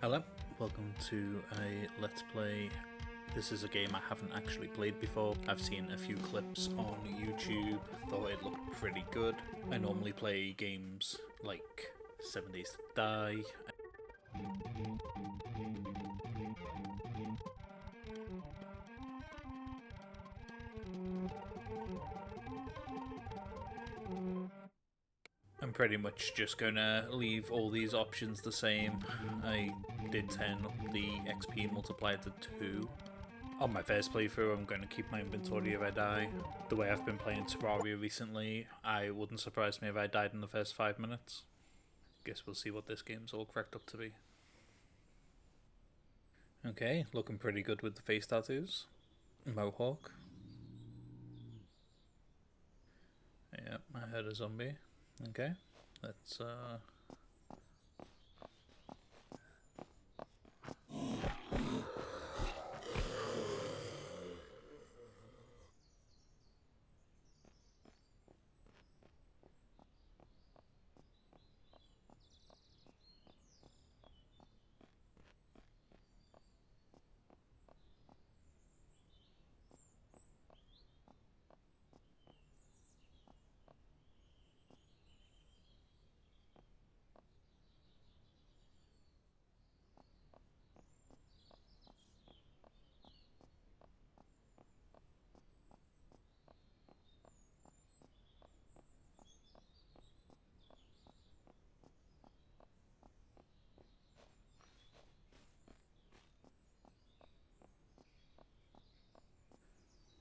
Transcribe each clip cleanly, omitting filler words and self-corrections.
Hello, welcome to a Let's Play. This is a game I haven't actually played before. I've seen a few clips on YouTube, thought it looked pretty good. I normally play games like 7 Days to Die. I'm pretty much just gonna leave all these options the same. I did turn up the XP multiplier to 2. On my first playthrough, I'm going to keep my inventory if I die. The way I've been playing Terraria recently, I wouldn't surprise me if I died in the first 5 minutes. Guess we'll see what this game's all cracked up to be. Okay, looking pretty good with the face tattoos. Mohawk. Yep, I heard a zombie. Okay, let's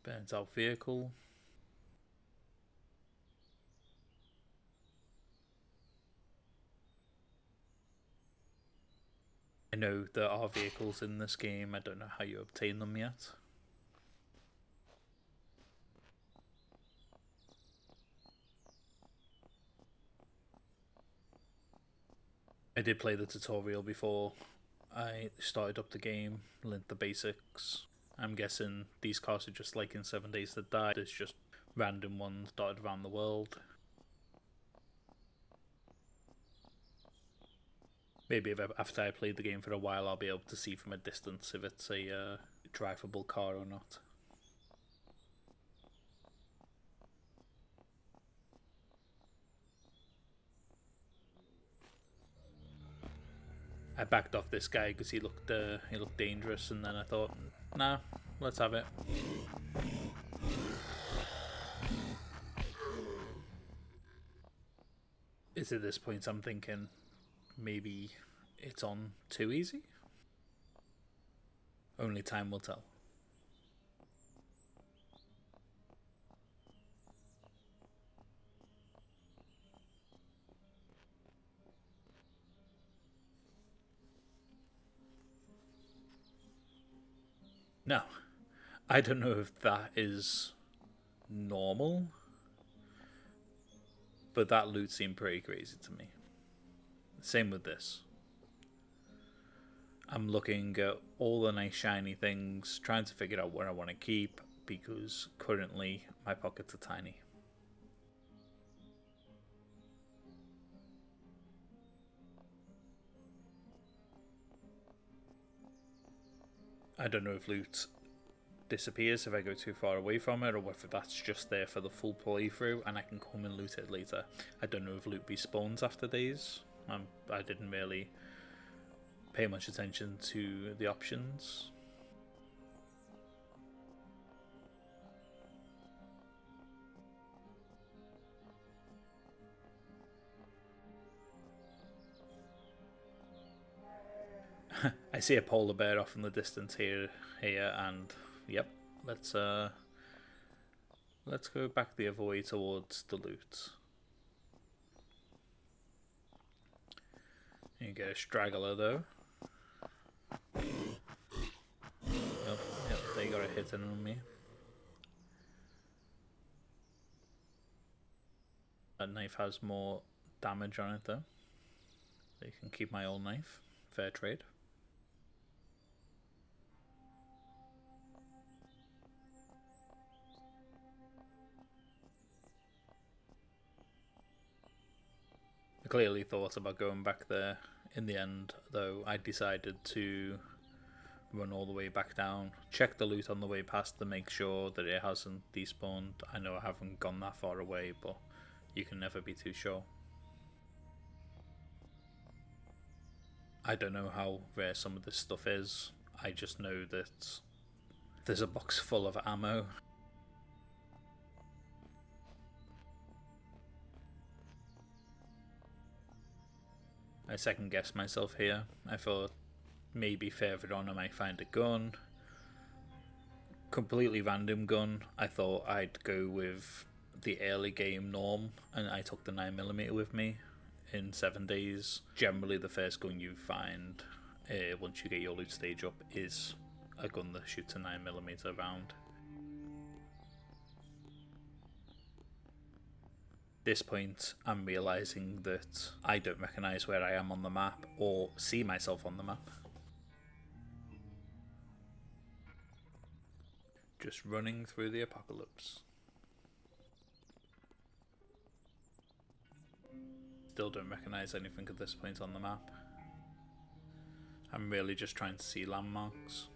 burnt out vehicle. I know there are vehicles in this game, I don't know how you obtain them yet. I did play the tutorial before I started up the game, learnt the basics. I'm guessing these cars are just like in 7 Days to Die, there's just random ones dotted around the world. Maybe after I played the game for a while, I'll be able to see from a distance if it's a drivable car or not. I backed off this guy because he looked dangerous, and then I thought, nah, let's have it. It's at this point I'm thinking maybe it's on too easy. Only time will tell. No, I don't know if that is normal, but that loot seemed pretty crazy to me. Same with this. I'm looking at all the nice shiny things, trying to figure out what I want to keep, because currently my pockets are tiny. I don't know if loot disappears if I go too far away from it, or whether that's just there for the full playthrough and I can come and loot it later. I don't know if loot respawns after days. I didn't really pay much attention to the options. I see a polar bear off in the distance here, and yep, let's go back the other way towards the loot. You get a straggler though. Yep, they got a hit in on me. That knife has more damage on it though. You can keep my old knife. Fair trade. I clearly thought about going back there In the end, though, I decided to run all the way back down, check the loot on the way past to make sure that it hasn't despawned. I know I haven't gone that far away, but you can never be too sure. I don't know how rare some of this stuff is. I just know that there's a box full of ammo. I second guessed myself here. I thought maybe further on I might find a gun. Completely random gun. I thought I'd go with the early game norm, and I took the 9mm with me. In 7 days, generally the first gun you find once you get your loot stage up is a gun that shoots a 9mm round. At this point, I'm realising that I don't recognise where I am on the map or see myself on the map. Just running through the apocalypse. Still don't recognise anything at this point on the map. I'm really just trying to see landmarks.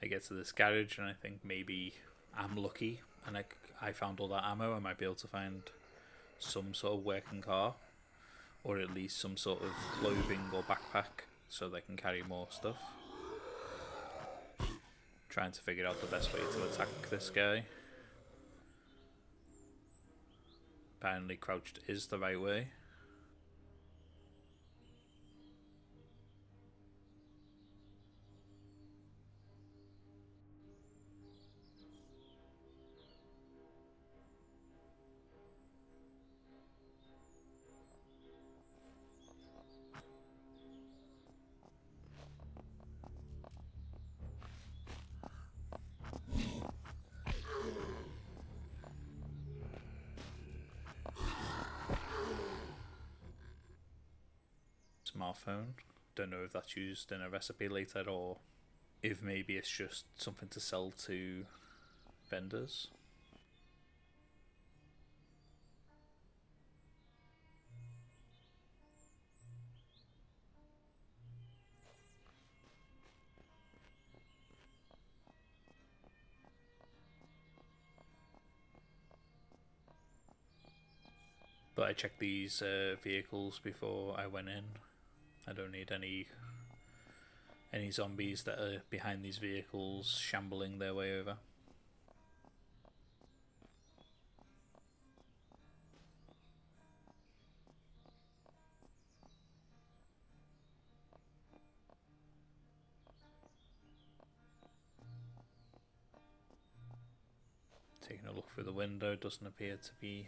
I get to this garage and I think maybe I'm lucky and I found all that ammo. I might be able to find some sort of working car, or at least some sort of clothing or backpack so they can carry more stuff. Trying to figure out the best way to attack this guy. Apparently crouched is the right way. Smartphone. Don't know if that's used in a recipe later or if maybe it's just something to sell to vendors. But I checked these vehicles before I went in. I don't need any zombies that are behind these vehicles shambling their way over. Taking a look through the window, doesn't appear to be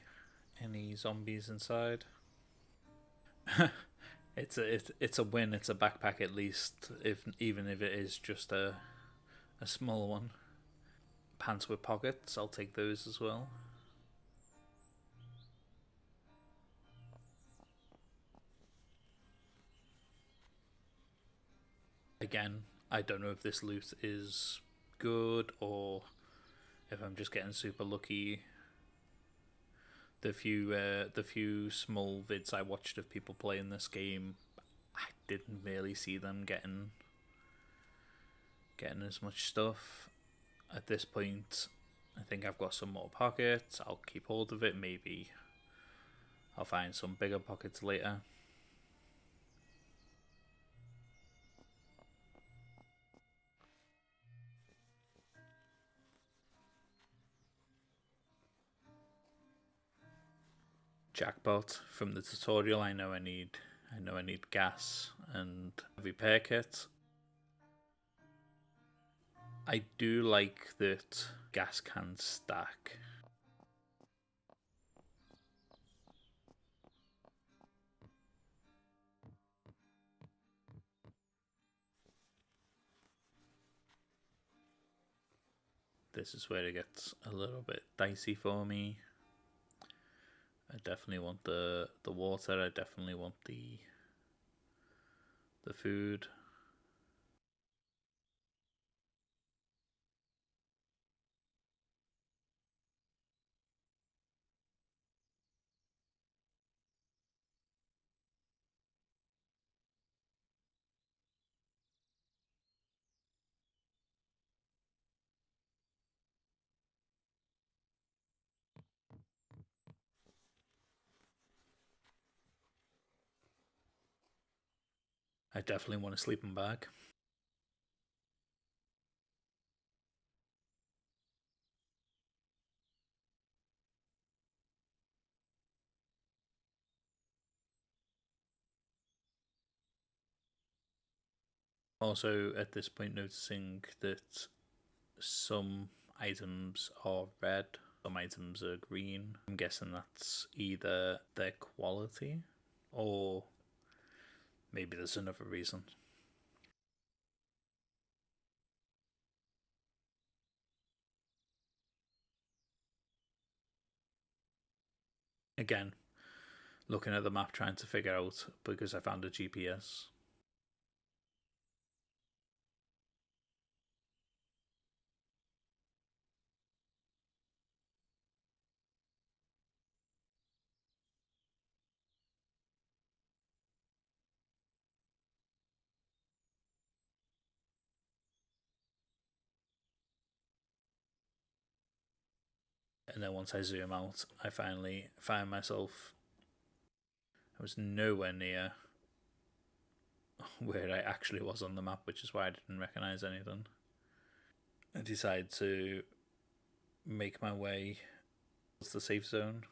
any zombies inside. It's a win. It's a backpack at least, even if it is just a small one. Pants with pockets, I'll take those as well. Again, I don't know if this loot is good or if I'm just getting super lucky. The few small vids I watched of people playing this game, I didn't really see them getting as much stuff. At this point, I think I've got some more pockets. I'll keep hold of it. Maybe I'll find some bigger pockets later. Jackpot from the tutorial. I know I need gas and a repair kit. I do like that gas cans stack. This is where it gets a little bit dicey for me. I definitely want the water. I definitely want the food. I definitely want a sleeping bag. Also, at this point, noticing that some items are red, some items are green. I'm guessing that's either their quality or maybe there's another reason. Again, looking at the map trying to figure out because I found a GPS. And then once I zoom out, I finally find myself. I was nowhere near where I actually was on the map, which is why I didn't recognize anything. I decided to make my way towards the safe zone.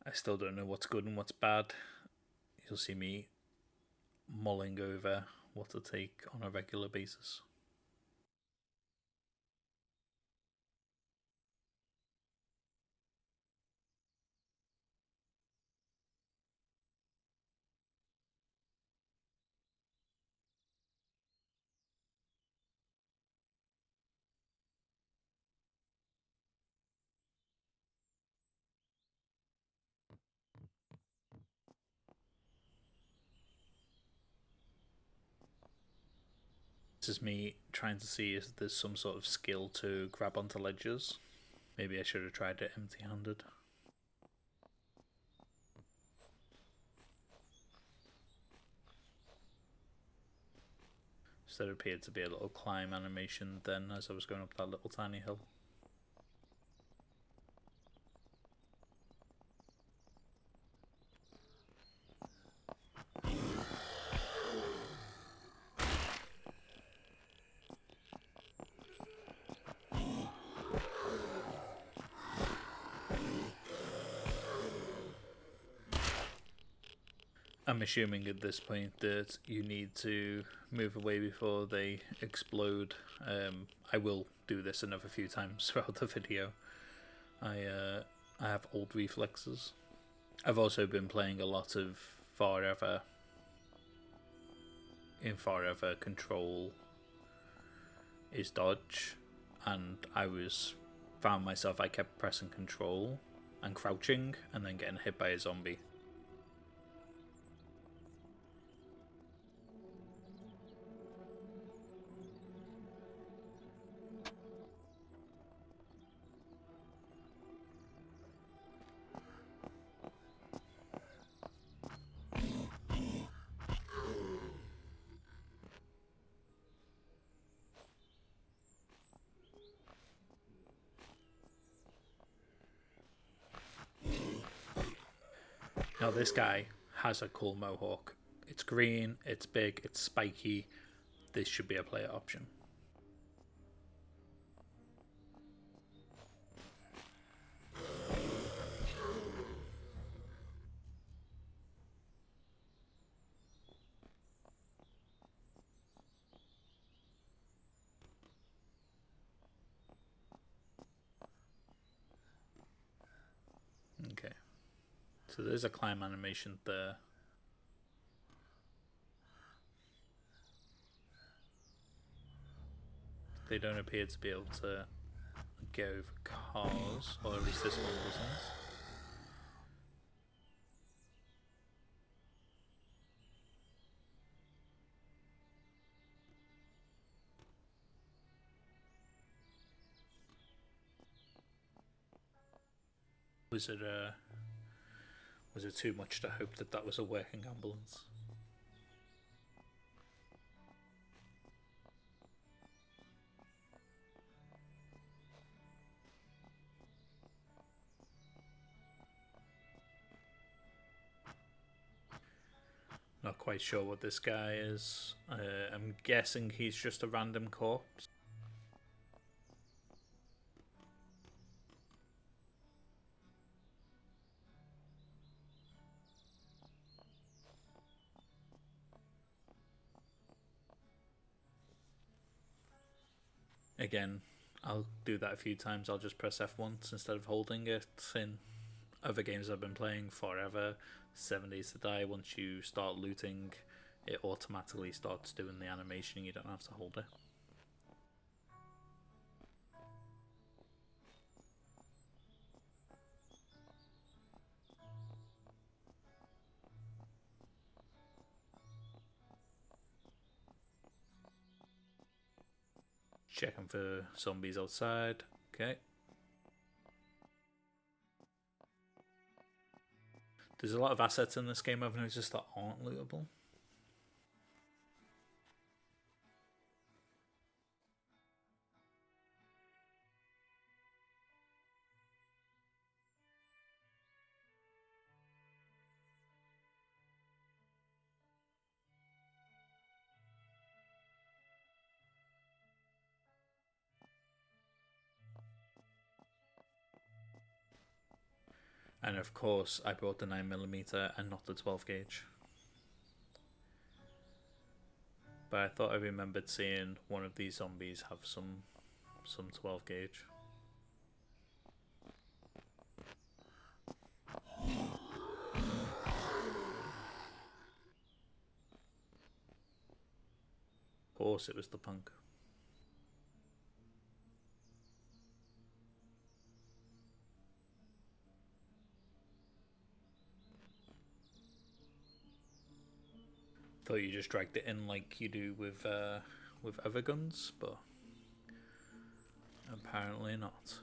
I still don't know what's good and what's bad. You'll see me mulling over what to take on a regular basis. This is me trying to see if there's some sort of skill to grab onto ledges. Maybe I should have tried it empty handed. So there appeared to be a little climb animation then as I was going up that little tiny hill. I'm assuming at this point that you need to move away before they explode. I will do this another few times throughout the video. I have old reflexes. I've also been playing a lot of Forever. In Forever, control is dodge, and found myself I kept pressing control and crouching and then getting hit by a zombie. Now this guy has a cool mohawk. It's green, it's big, it's spiky. This should be a player option. Okay. So there's a climb animation there. They don't appear to be able to get over cars, or at least this one doesn't. Was it too much to hope that that was a working ambulance? Not quite sure what this guy is. I'm guessing he's just a random corpse. Again, I'll do that a few times. I'll just press F once instead of holding it. In other games I've been playing forever, 7 Days to Die, once you start looting, it automatically starts doing the animation. You don't have to hold it. Checking for zombies outside. Okay. There's a lot of assets in this game I've noticed that aren't lootable. And of course, I brought the 9mm and not the 12 gauge. But I thought I remembered seeing one of these zombies have some 12 gauge. Of course, it was the punk. Thought you just dragged it in like you do with other guns, but apparently not.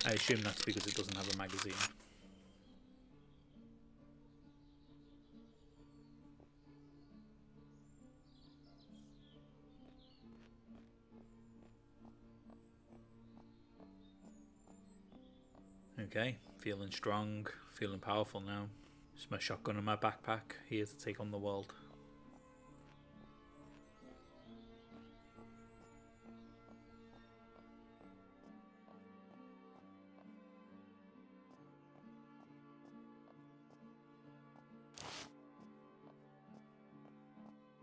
I assume that's because it doesn't have a magazine. Okay, feeling strong, feeling powerful now. Just my shotgun in my backpack, here to take on the world.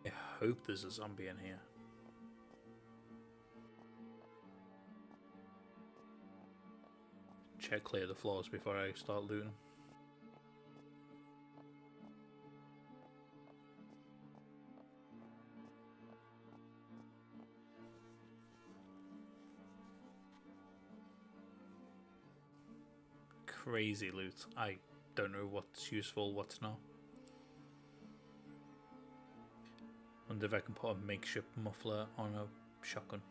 I hope there's a zombie in here. Check clear the floors before I start looting. Crazy loot. I don't know what's useful, what's not. Wonder if I can put a makeshift muffler on a shotgun.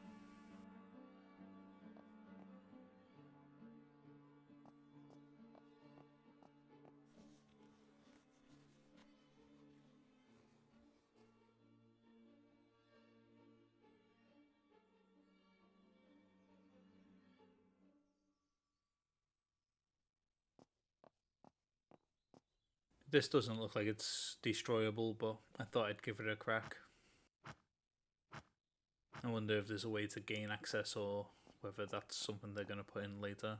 This doesn't look like it's destroyable, but I thought I'd give it a crack. I wonder if there's a way to gain access or whether that's something they're going to put in later.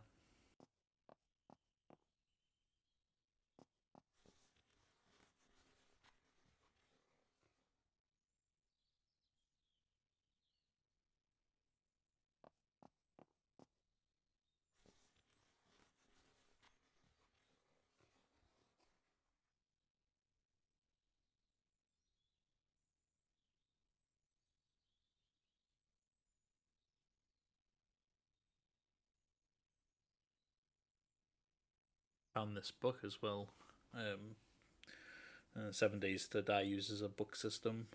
Found this book as well. 7 Days to Die uses a book system.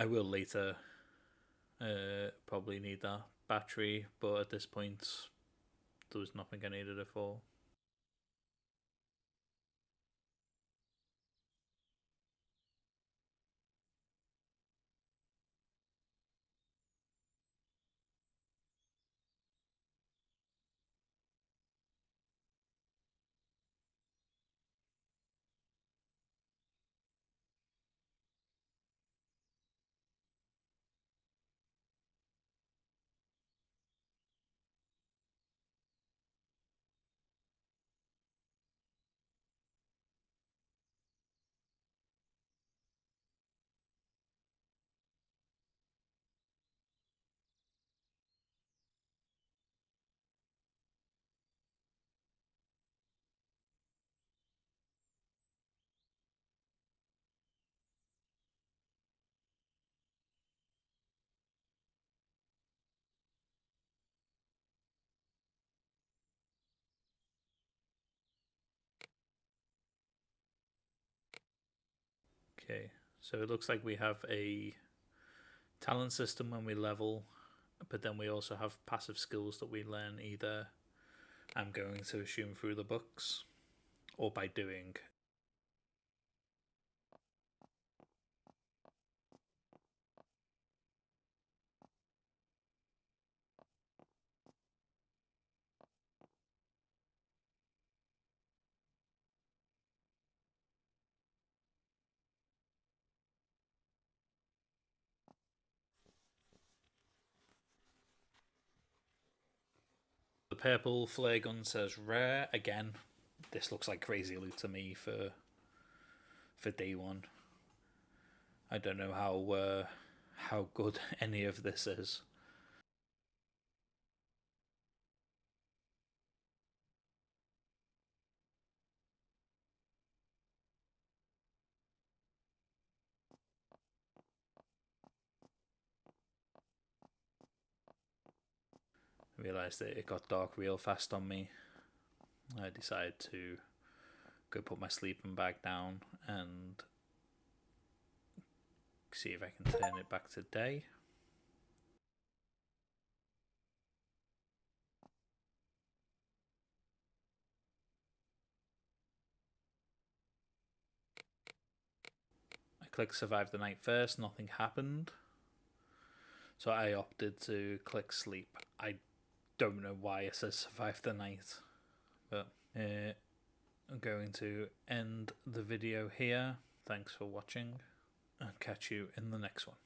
I will later probably need that battery, but at this point, there was nothing I needed it for. Okay, so it looks like we have a talent system when we level, but then we also have passive skills that we learn either, I'm going to assume, through the books or by doing. The purple flare gun says rare again. This looks like crazy loot to me for day one. I don't know how good any of this is. I realised that it got dark real fast on me. I decided to go put my sleeping bag down and see if I can turn it back to day. I clicked survive the night first, nothing happened. So I opted to click sleep. I don't know why it says survive the night, but I'm going to end the video here. Thanks for watching and catch you in the next one.